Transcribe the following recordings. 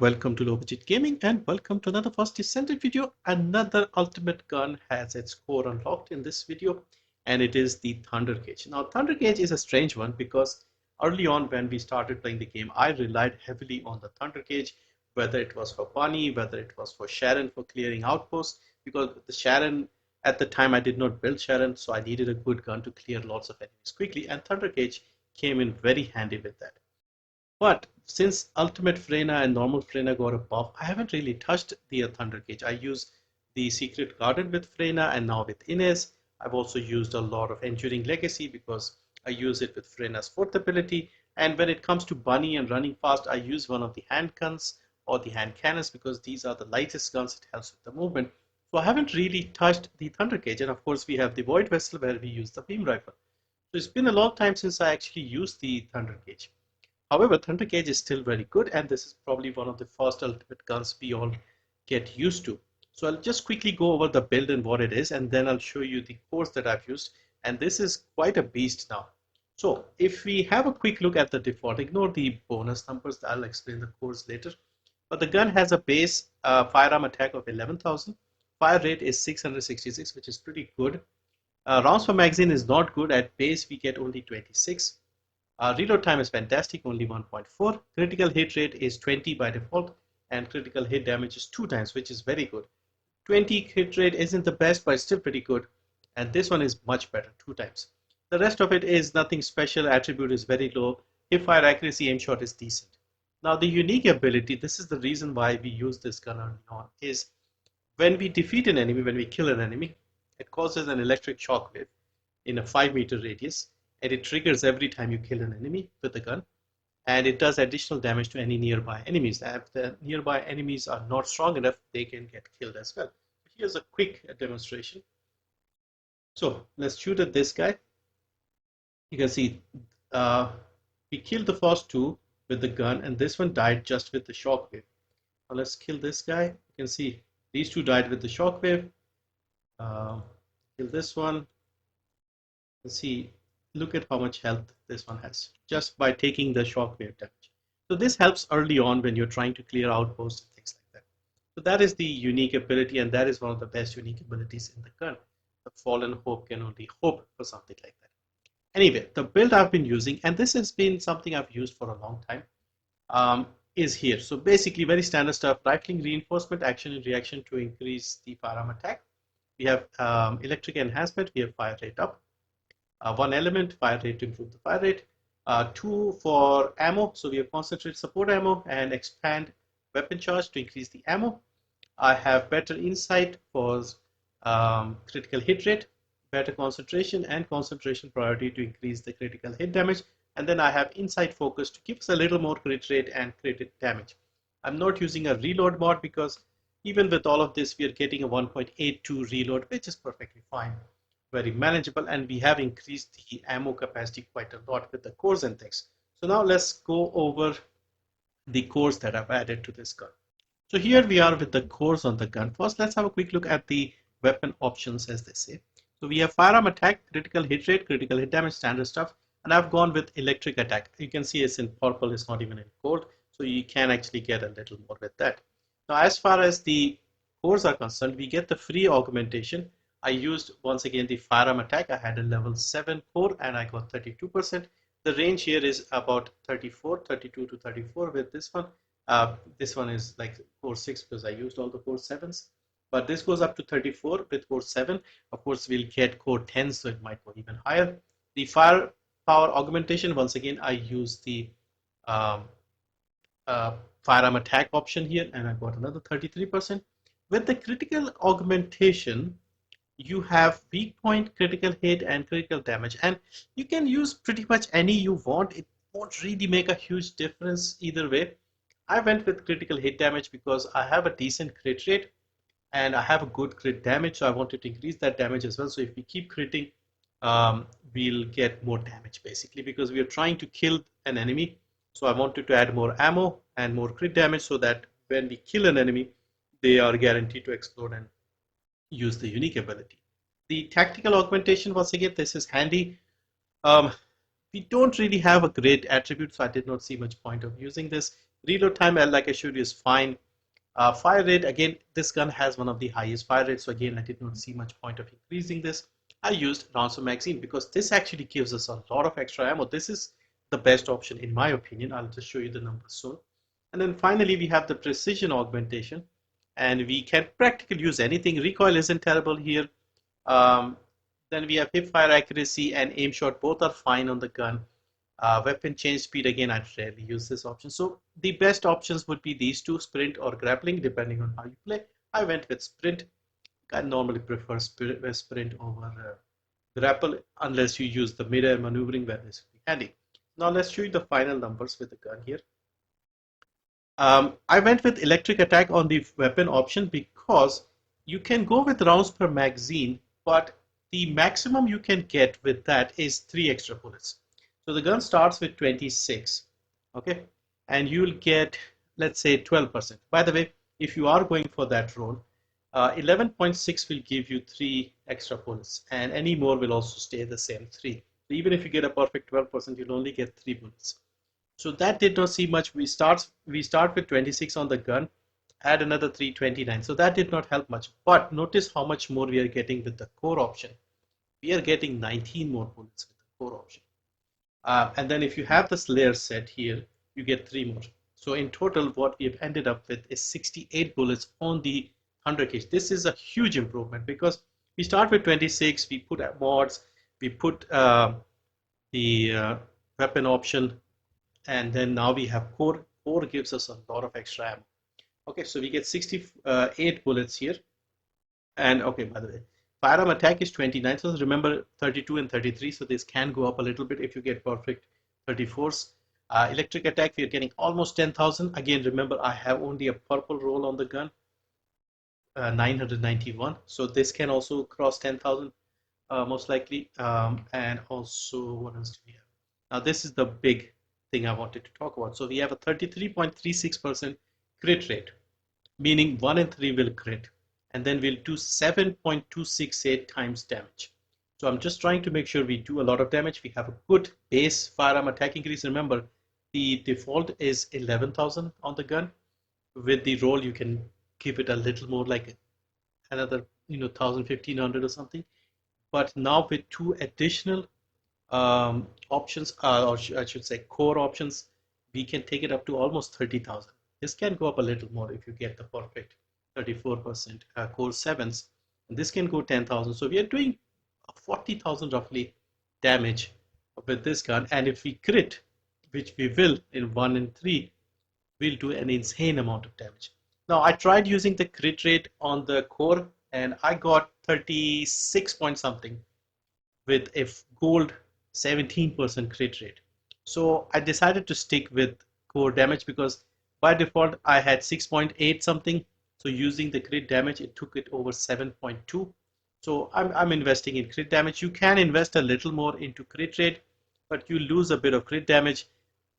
Welcome to Low Budget Gaming and welcome to another first Descendant video. Another ultimate gun has its core unlocked in this video, and it is the Thunder Cage. Now Thunder Cage is a strange one because early on when we started playing the game, I relied heavily on the Thunder Cage, whether it was for Bunny, whether it was for Sharon for clearing outposts, because the Sharon at the time I did not build Sharon, so I needed a good gun to clear lots of enemies quickly, and Thunder Cage came in very handy with that. But since Ultimate Freyna and normal Freyna got a buff, I haven't really touched the Thunder Cage. I use the Secret Garden with Freyna and now with Inez. I've also used a lot of Enduring Legacy because I use it with Freyna's fourth ability. And when it comes to Bunny and running fast, I use one of the hand guns or the hand cannons because these are the lightest guns. It helps with the movement. So I haven't really touched the Thunder Cage. And of course, we have the Void Vessel where we use the beam rifle. So it's been a long time since I actually used the Thunder Cage. However, Thunder Cage is still very good, and this is probably one of the first ultimate guns we all get used to. So I'll just quickly go over the build and what it is, and then I'll show you the cores that I've used. And this is quite a beast now. So if we have a quick look at the default, ignore the bonus numbers, I'll explain the cores later. But the gun has a base firearm attack of 11,000. Fire rate is 666, which is pretty good. Rounds per magazine is not good. At base, we get only 26. Reload time is fantastic, only 1.4. Critical hit rate is 20 by default, and critical hit damage is 2 times, which is very good. 20 hit rate isn't the best, but it's still pretty good. And this one is much better, 2 times. The rest of it is nothing special. Attribute is very low. Hip fire accuracy, aim shot is decent. Now the unique ability, this is the reason why we use this gun early on, is when we defeat an enemy, when we kill an enemy, it causes an electric shock wave in a 5-meter radius. And it triggers every time you kill an enemy with the gun, and it does additional damage to any nearby enemies. If the nearby enemies are not strong enough, they can get killed as well. Here's a quick demonstration. So let's shoot at this guy. You can see we killed the first two with the gun, and this one died just with the shockwave. Now let's kill this guy. You can see these two died with the shockwave. Kill this one. Let's see. Look at how much health this one has just by taking the shockwave damage. So this helps early on when you're trying to clear outposts and things like that. So that is the unique ability, and that is one of the best unique abilities in the gun. The Fallen Hope can only hope for something like that. Anyway, the build I've been using, and this has been something I've used for a long time, is here. So basically very standard stuff: rifling reinforcement, action and reaction to increase the firearm attack. We have electric enhancement, we have fire rate up. One element, fire rate to improve the fire rate. 2 for ammo, so we have concentrate support ammo and expand weapon charge to increase the ammo. I have better insight for critical hit rate, better concentration, and concentration priority to increase the critical hit damage. And then I have insight focus to give us a little more crit rate and crit damage. I'm not using a reload mod because even with all of this, we are getting a 1.82 reload, which is perfectly fine. Very manageable, and we have increased the ammo capacity quite a lot with the cores and things. So now let's go over the cores that I've added to this gun. So here we are with the cores on the gun. First, let's have a quick look at the weapon options, as they say. So we have firearm attack, critical hit rate, critical hit damage, standard stuff, and I've gone with electric attack. You can see it's in purple, it's not even in gold, so you can actually get a little more with that. Now as far as the cores are concerned, we get the free augmentation. I used once again the firearm attack. I had a level 7 core and I got 32%. The range here is about 32 to 34 with this one. This one is like core 6 because I used all the core 7s. But this goes up to 34 with core 7. Of course, we'll get core 10, so it might go even higher. The firepower augmentation, once again, I use the firearm attack option here and I got another 33%. With the critical augmentation, you have weak point, critical hit, and critical damage, and you can use pretty much any you want. It won't really make a huge difference either way. I went with critical hit damage because I have a decent crit rate and I have a good crit damage, so I wanted to increase that damage as well. So if we keep critting, we'll get more damage basically because we are trying to kill an enemy. So I wanted to add more ammo and more crit damage so that when we kill an enemy, they are guaranteed to explode and use the unique ability. The tactical augmentation, once again, this is handy. We don't really have a great attribute, so I did not see much point of using this. Reload time, like I showed you, is fine. Fire rate, again, this gun has one of the highest fire rates, so again, I did not see much point of increasing this. I used rounds per magazine because this actually gives us a lot of extra ammo. This is the best option in my opinion. I'll just show you the numbers soon. And then finally, we have the precision augmentation, and we can practically use anything. Recoil isn't terrible here. Um, then we have hip fire accuracy and aim shot, both are fine on the gun. Weapon change speed, again, I'd rarely use this option. So the best options would be these two, sprint or grappling, depending on how you play. I went with sprint. I normally prefer sprint over grapple unless you use the mid-air maneuvering, where this will be handy. Now let's show you the final numbers with the gun here. I went with electric attack on the weapon option because you can go with rounds per magazine, but the maximum you can get with that is 3 extra bullets. So the gun starts with 26, okay, and you'll get, let's say, 12%. By the way, if you are going for that role, 11.6 will give you 3 extra bullets, and any more will also stay the same 3. So even if you get a perfect 12%, you'll only get 3 bullets. So that did not see much. We start with 26 on the gun, add another 329. So that did not help much. But notice how much more we are getting with the core option. We are getting 19 more bullets with the core option. And then if you have this layer set here, you get 3 more. So in total, what we have ended up with is 68 bullets on the 100 gauge. This is a huge improvement because we start with 26, we put mods, we put the weapon option, and then now we have core. Core gives us a lot of extra ammo. Okay, so we get 68 bullets here. And okay, by the way, firearm attack is 29. So remember 32 and 33. So this can go up a little bit if you get perfect 34s. Electric attack, we are getting almost 10,000. Again, remember I have only a purple roll on the gun, 991. So this can also cross 10,000 most likely. And also, what else do we have? Now this is the big thing I wanted to talk about. So we have a 33.36% crit rate, meaning 1 in 3 will crit, and then we'll do 7.268 times damage. So I'm just trying to make sure we do a lot of damage. We have a good base firearm attack increase. Remember, the default is 11,000 on the gun. With the roll, you can keep it a little more, like another 1,000, 1,500 or something. But now with 2 additional options, or I should say core options, we can take it up to almost 30,000. This can go up a little more if you get the perfect 34% core 7s. And this can go 10,000. So we are doing 40,000 roughly damage with this gun. And if we crit, which we will in 1 in 3, we'll do an insane amount of damage. Now I tried using the crit rate on the core, and I got 36 point something with a gold 17% crit rate. So I decided to stick with core damage because by default I had 6.8 something. So using the crit damage, it took it over 7.2. So I'm investing in crit damage. You can invest a little more into crit rate, but you lose a bit of crit damage.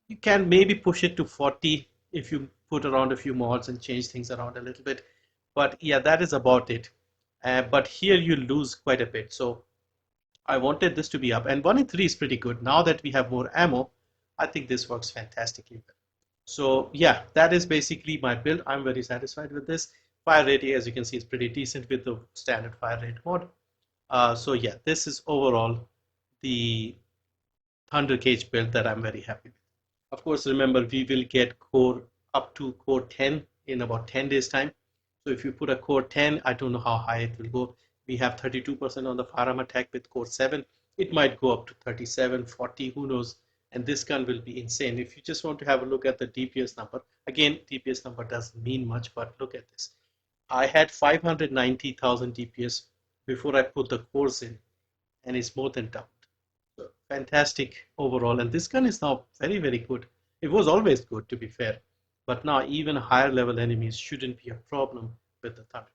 You can maybe push it to 40 if you put around a few mods and change things around a little bit. But yeah, that is about it. But here you lose quite a bit. So I wanted this to be up, and 1 in 3 is pretty good. Now that we have more ammo, I think this works fantastically well. So yeah, that is basically my build. I'm very satisfied with this. Fire rate, as you can see, is pretty decent with the standard fire rate mod. So yeah, this is overall the 100 gauge build that I'm very happy with. Of course, remember, we will get core up to core 10 in about 10 days time. So if you put a core 10, I don't know how high it will go. We have 32% on the firearm attack with core 7. It might go up to 37, 40, who knows. And this gun will be insane. If you just want to have a look at the DPS number, again, DPS number doesn't mean much, but look at this. I had 590,000 DPS before I put the cores in, and it's more than doubled. So fantastic overall. And this gun is now very, very good. It was always good, to be fair, but now even higher level enemies shouldn't be a problem with the Thunder.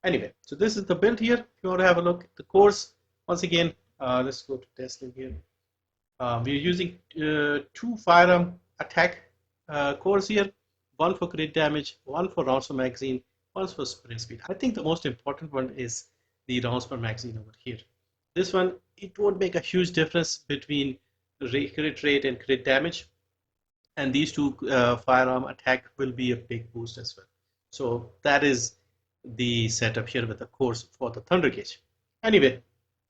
Anyway, so this is the build here. If you want to have a look at the cores, once again, let's go to testing here. We're using 2 firearm attack cores here, 1 for crit damage, 1 for rounds per magazine, 1 for sprint speed. I think the most important one is the rounds per magazine over here. This one, it won't make a huge difference between crit rate and crit damage. and these two firearm attack will be a big boost as well. So that is the setup here with the course for the Thunder Cage. Anyway,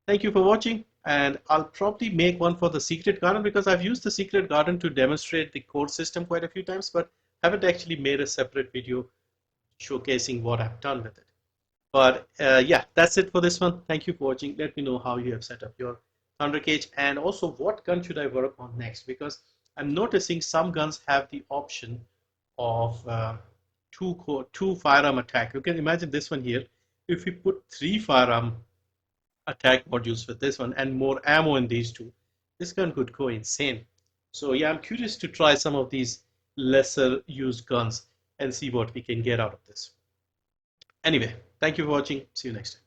thank you for watching, and I'll probably make one for the Secret Garden because I've used the Secret Garden to demonstrate the core system quite a few times, but haven't actually made a separate video showcasing what I've done with it. But yeah, that's it for this one. Thank you for watching. Let me know how you have set up your Thunder Cage, and also what gun should I work on next, because I'm noticing some guns have the option of two firearm attack. You can imagine this one here. If we put 3 firearm attack modules with this one and more ammo in these two, this gun could go insane. So yeah, I'm curious to try some of these lesser used guns and see what we can get out of this. Anyway, thank you for watching. See you next time.